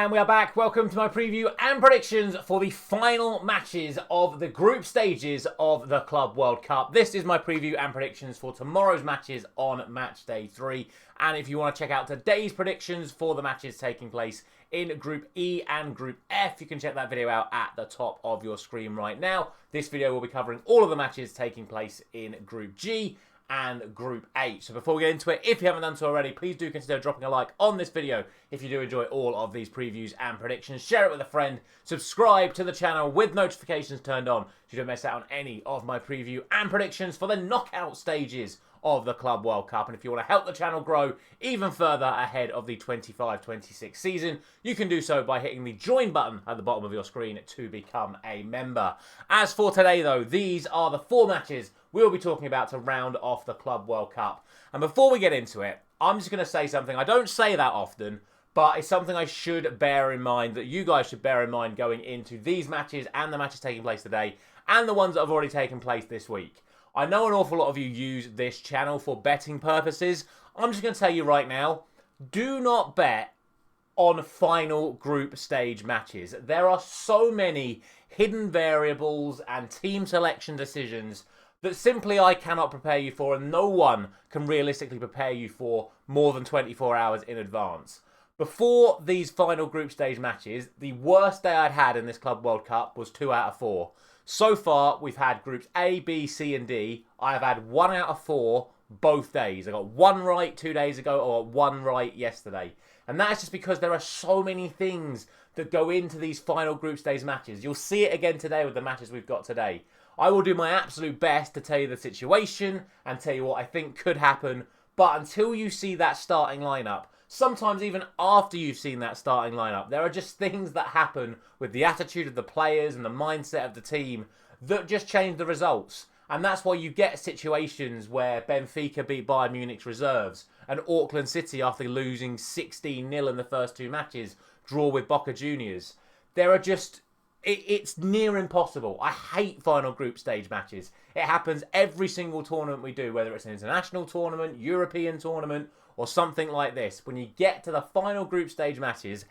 And we are back. Welcome to my preview and predictions for the final matches of the group stages of the Club World Cup. This is my preview and predictions for tomorrow's matches on Match Day 3. And if you want to check out today's predictions for the matches taking place in Group E and Group F, you can check that video out at the top of your screen right now. This video will be covering all of the matches taking place in Group G and Group H. So before we get into it, if you haven't done so already, please do consider dropping a like on this video if you do enjoy all of these previews and predictions. Share it with a friend, subscribe to the channel with notifications turned on so you don't miss out on any of my preview and predictions for the knockout stages of the Club World Cup. And if you want to help the channel grow even further ahead of the 25-26 season, you can do so by hitting the join button at the bottom of your screen to become a member. As for today though, these are the 4 matches we'll be talking about to round off the Club World Cup. And before we get into it, I'm just going to say something I don't say that often, but it's something I should bear in mind, that you guys should bear in mind going into these matches and the matches taking place today and the ones that have already taken place this week. I know an awful lot of you use this channel for betting purposes. I'm just going to tell you right now, do not bet on final group stage matches. There are so many hidden variables and team selection decisions that simply I cannot prepare you for, and no one can realistically prepare you for more than 24 hours in advance. Before these final group stage matches, the worst day I'd had in this Club World Cup was 2 out of 4. So far, we've had groups A, B, C, and D. I have had 1 out of 4 both days. I got 1 right 2 days ago, or 1 right yesterday. And that's just because there are so many things that go into these final group stage matches. You'll see it again today with the matches we've got today. I will do my absolute best to tell you the situation and tell you what I think could happen. But until you see that starting lineup, sometimes even after you've seen that starting lineup, there are just things that happen with the attitude of the players and the mindset of the team that just change the results. And that's why you get situations where Benfica beat Bayern Munich's reserves and Auckland City, after losing 16-0 in the first 2 matches, draw with Boca Juniors. There are just... It's near impossible. I hate final group stage matches. It happens every single tournament we do, whether it's an international tournament, European tournament, or something like this. When you get to the final group stage matches,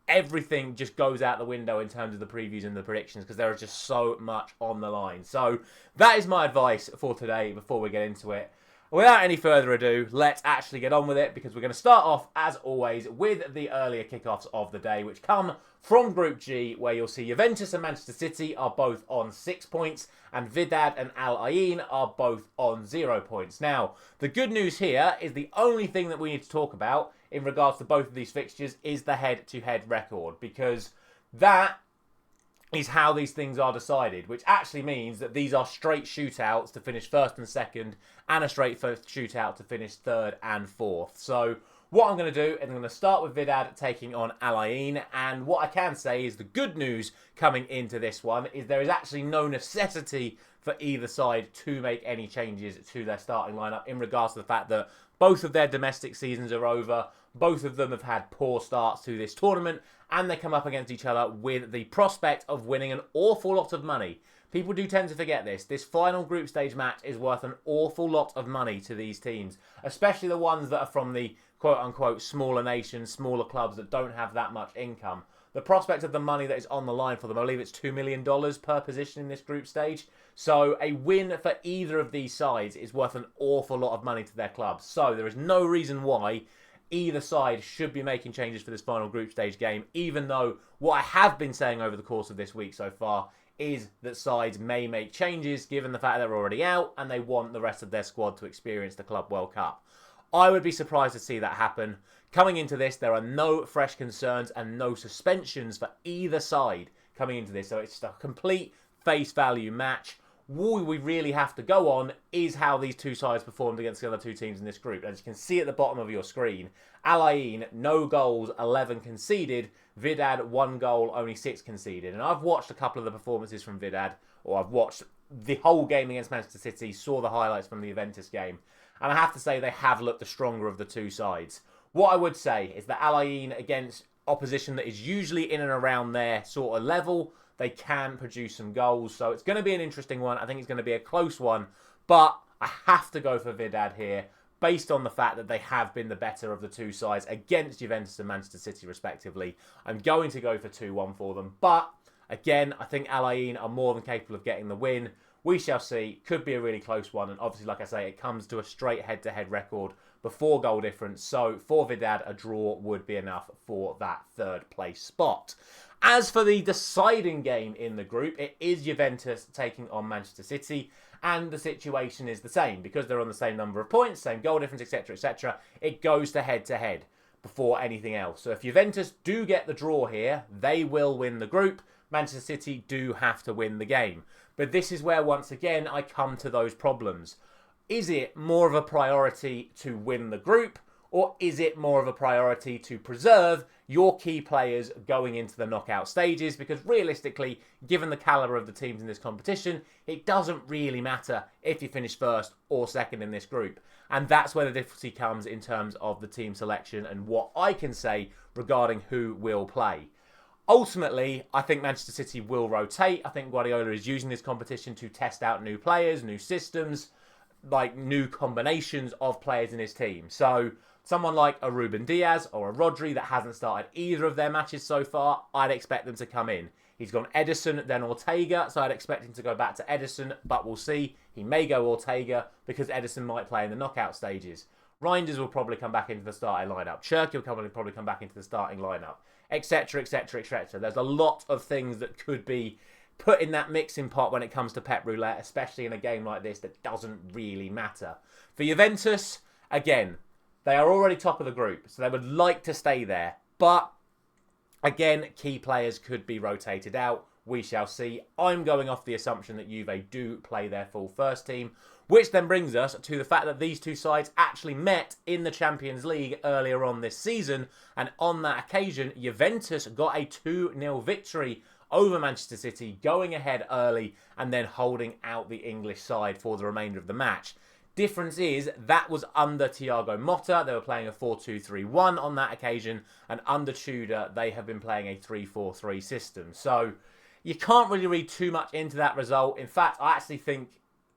everything just goes out the window in terms of the previews and the predictions, because there is just so much on the line. So that is my advice for today before we get into it. Without any further ado, let's actually get on with it, because we're going to start off, as always, with the earlier kickoffs of the day, which come from Group G, where you'll see Juventus and Manchester City are both on 6 points, and Wydad and Al Ain are both on 0 points. Now, the good news here is the only thing that we need to talk about in regards to both of these fixtures is the head-to-head record, because that is how these things are decided, which actually means that these are straight shootouts to finish 1st and 2nd, and a straight first shootout to finish 3rd and 4th. So what I'm going to do is I'm going to start with Wydad taking on Al Ain, and what I can say is the good news coming into this one is there is actually no necessity for either side to make any changes to their starting lineup in regards to the fact that both of their domestic seasons are over. Both of them have had poor starts to this tournament, and they come up against each other with the prospect of winning an awful lot of money. People do tend to forget this. This final group stage match is worth an awful lot of money to these teams, especially the ones that are from the quote-unquote smaller nations, smaller clubs that don't have that much income. The prospect of the money that is on the line for them, I believe it's $2 million per position in this group stage. So a win for either of these sides is worth an awful lot of money to their clubs. So there is no reason why either side should be making changes for this final group stage game, even though what I have been saying over the course of this week so far is that sides may make changes given the fact they're already out and they want the rest of their squad to experience the Club World Cup. I would be surprised to see that happen. Coming into this, there are no fresh concerns and no suspensions for either side coming into this, so it's just a complete face value match. All we really have to go on is how these two sides performed against the other two teams in this group. As you can see at the bottom of your screen, Al Ain, no goals, 11 conceded. Wydad, 1 goal, only 6 conceded. And I've watched a couple of the performances from Wydad, or I've watched the whole game against Manchester City, saw the highlights from the Juventus game. And I have to say they have looked the stronger of the two sides. What I would say is that Al Ain, against opposition that is usually in and around their sort of level, they can produce some goals. So it's going to be an interesting one. I think it's going to be a close one. But I have to go for Wydad here. based on the fact that they have been the better of the two sides against Juventus and Manchester City, respectively. I'm going to go for 2-1 for them. But, again, I think Al Ain are more than capable of getting the win. We shall see. Could be a really close one. And obviously, like I say, it comes to a straight head-to-head record before goal difference. So, for Vidad, a draw would be enough for that third place spot. As for the deciding game in the group, it is Juventus taking on Manchester City. And the situation is the same. Because they're on the same number of points, same goal difference, etc., etc., it goes to head-to-head before anything else. So if Juventus do get the draw here, they will win the group. Manchester City do have to win the game. But this is where, once again, I come to those problems. Is it more of a priority to win the group, or is it more of a priority to preserve your key players going into the knockout stages? Because realistically, given the calibre of the teams in this competition, it doesn't really matter if you finish first or second in this group. And that's where the difficulty comes in terms of the team selection and what I can say regarding who will play. Ultimately, I think Manchester City will rotate. I think Guardiola is using this competition to test out new players, new systems, like new combinations of players in his team. So someone like a Ruben Diaz or a Rodri that hasn't started either of their matches so far, I'd expect them to come in. He's gone Edison, then Ortega, so I'd expect him to go back to Edison, but we'll see. He may go Ortega because Edison might play in the knockout stages. Reinders will probably come back into the starting lineup. Cherky will probably come back into the starting lineup, etc., etc., etc. There's a lot of things that could be put in that mixing pot when it comes to Pep Roulette, especially in a game like this that doesn't really matter. For Juventus, again, they are already top of the group, so they would like to stay there. But, again, key players could be rotated out. We shall see. I'm going off the assumption that Juve do play their full first team, which then brings us to the fact that these two sides actually met in the Champions League earlier on this season. And on that occasion, Juventus got a 2-0 victory over Manchester City, going ahead early and then holding out the English side for the remainder of the match. Difference is, that was under Thiago Motta. They were playing a 4-2-3-1 on that occasion. And under Tudor, they have been playing a 3-4-3 system. So you can't really read too much into that result. In fact, I actually think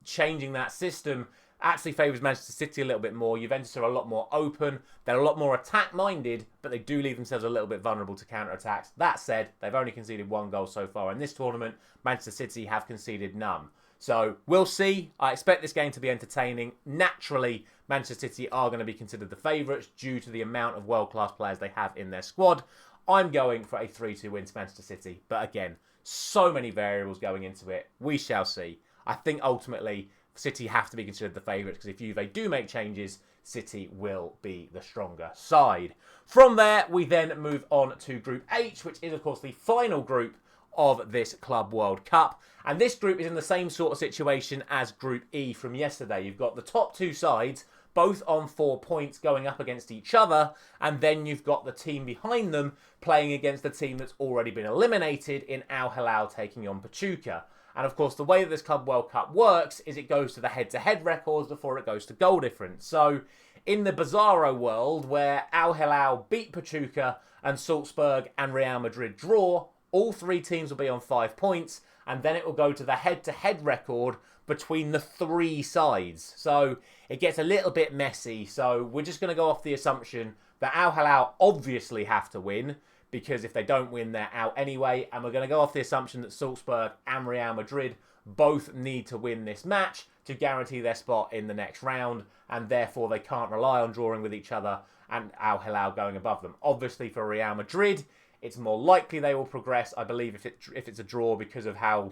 changing that system actually favours Manchester City a little bit more. Juventus are a lot more open. They're a lot more attack-minded, but they do leave themselves a little bit vulnerable to counter-attacks. That said, they've only conceded 1 goal so far in this tournament. Manchester City have conceded none. So we'll see. I expect this game to be entertaining. Naturally, Manchester City are going to be considered the favourites due to the amount of world-class players they have in their squad. I'm going for a 3-2 win to Manchester City. But again, so many variables going into it. We shall see. I think ultimately City have to be considered the favourites because if Juve do make changes, City will be the stronger side. From there, we then move on to Group H, which is, of course, the final group of this Club World Cup. And this group is in the same sort of situation as Group E from yesterday. You've got the top two sides, both on 4 points going up against each other. And then you've got the team behind them playing against the team that's already been eliminated in Al Hilal taking on Pachuca. And of course, the way that this Club World Cup works is it goes to the head-to-head records before it goes to goal difference. So in the bizarro world where Al Hilal beat Pachuca and Salzburg and Real Madrid draw, all 3 teams will be on 5 points, and then it will go to the head-to-head record between the 3 sides. So it gets a little bit messy. So we're just going to go off the assumption that Al Hilal obviously have to win, because if they don't win, they're out anyway. And we're going to go off the assumption that Salzburg and Real Madrid both need to win this match to guarantee their spot in the next round, and therefore they can't rely on drawing with each other and Al Hilal going above them. Obviously for Real Madrid, it's more likely they will progress, I believe, if it's a draw because of how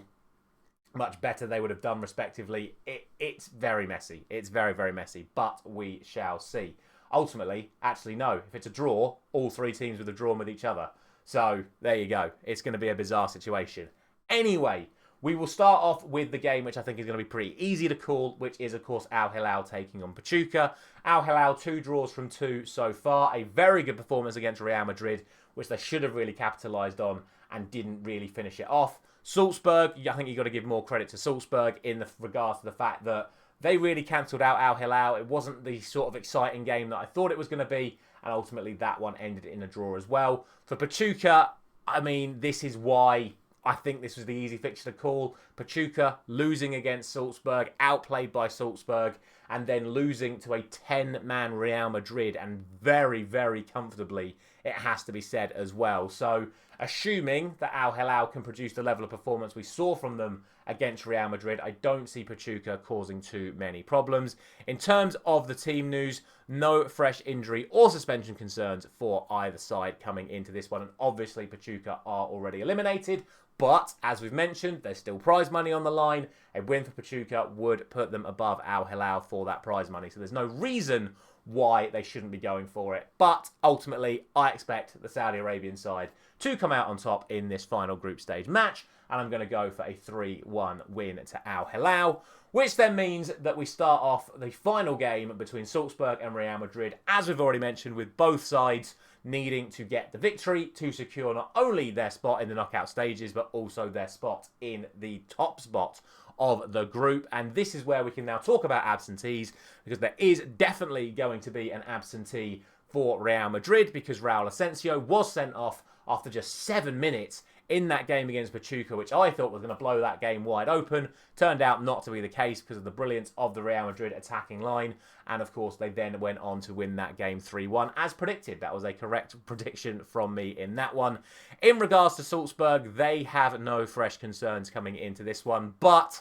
much better they would have done respectively. It's very messy. It's very, very messy, but we shall see. Ultimately, actually, no. If it's a draw, all 3 teams would have drawn with each other. So, there you go. It's going to be a bizarre situation. Anyway, we will start off with the game, which I think is going to be pretty easy to call, which is, of course, Al Hilal taking on Pachuca. Al Hilal, 2 draws from 2 so far. A very good performance against Real Madrid, which they should have really capitalised on and didn't really finish it off. Salzburg, I think you've got to give more credit to Salzburg in regards to the fact that they really cancelled out Al Hilal. It wasn't the sort of exciting game that I thought it was going to be, and ultimately that one ended in a draw as well. For Pachuca, I mean, this is why I think this was the easy fixture to call. Pachuca losing against Salzburg, outplayed by Salzburg, and then losing to a 10-man Real Madrid, and very, very comfortably, it has to be said as well. So, assuming that Al Hilal can produce the level of performance we saw from them against Real Madrid, I don't see Pachuca causing too many problems. In terms of the team news, no fresh injury or suspension concerns for either side coming into this one. And obviously, Pachuca are already eliminated. But, as we've mentioned, there's still prize money on the line. A win for Pachuca would put them above Al Hilal for that prize money. So there's no reason why they shouldn't be going for it. But, ultimately, I expect the Saudi Arabian side to come out on top in this final group stage match. And I'm going to go for a 3-1 win to Al Hilal, which then means that we start off the final game between Salzburg and Real Madrid, as we've already mentioned, with both sides needing to get the victory to secure not only their spot in the knockout stages, but also their spot in the top spot of the group. And this is where we can now talk about absentees, because there is definitely going to be an absentee for Real Madrid, because Raul Asensio was sent off after just 7 minutes in that game against Pachuca, which I thought was going to blow that game wide open. Turned out not to be the case because of the brilliance of the Real Madrid attacking line. And of course, they then went on to win that game 3-1 as predicted. That was a correct prediction from me in that one. In regards to Salzburg, they have no fresh concerns coming into this one, but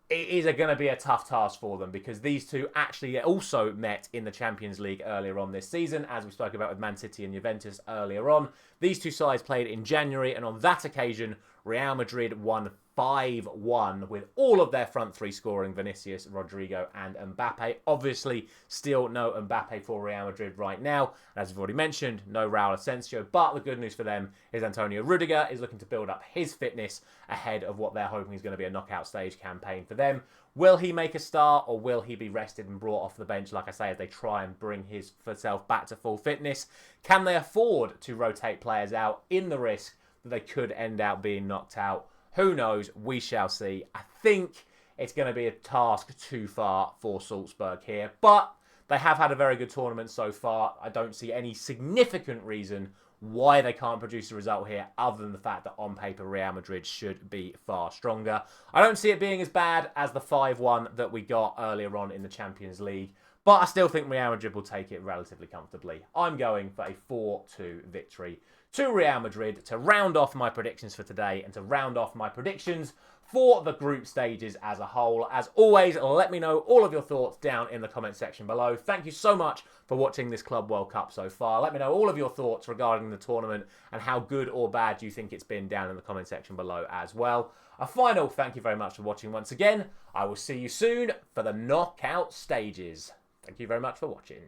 it is going to be a tough task for them, because these two actually also met in the Champions League earlier on this season, as we spoke about with Man City and Juventus earlier on. These two sides played in January, and on that occasion, Real Madrid won 5-1 with all of their front three scoring: Vinicius, Rodrigo and Mbappe. Obviously, still no Mbappe for Real Madrid right now. As we've already mentioned, no Raul Asensio. But the good news for them is Antonio Rudiger is looking to build up his fitness ahead of what they're hoping is going to be a knockout stage campaign for them. Will he make a start, or will he be rested and brought off the bench, like I say, as they try and bring his self back to full fitness? Can they afford to rotate players out in the risk that they could end up being knocked out? Who knows? We shall see. I think it's going to be a task too far for Salzburg here, but they have had a very good tournament so far. I don't see any significant reason why they can't produce a result here, other than the fact that on paper Real Madrid should be far stronger. I don't see it being as bad as the 5-1 that we got earlier on in the Champions League, but I still think Real Madrid will take it relatively comfortably. I'm going for a 4-2 victory to Real Madrid to round off my predictions for today and to round off my predictions for the group stages as a whole. As always, let me know all of your thoughts down in the comment section below. Thank you so much for watching this Club World Cup so far. Let me know all of your thoughts regarding the tournament and how good or bad you think it's been down in the comment section below as well. A final thank you very much for watching once again. I will see you soon for the knockout stages. Thank you very much for watching.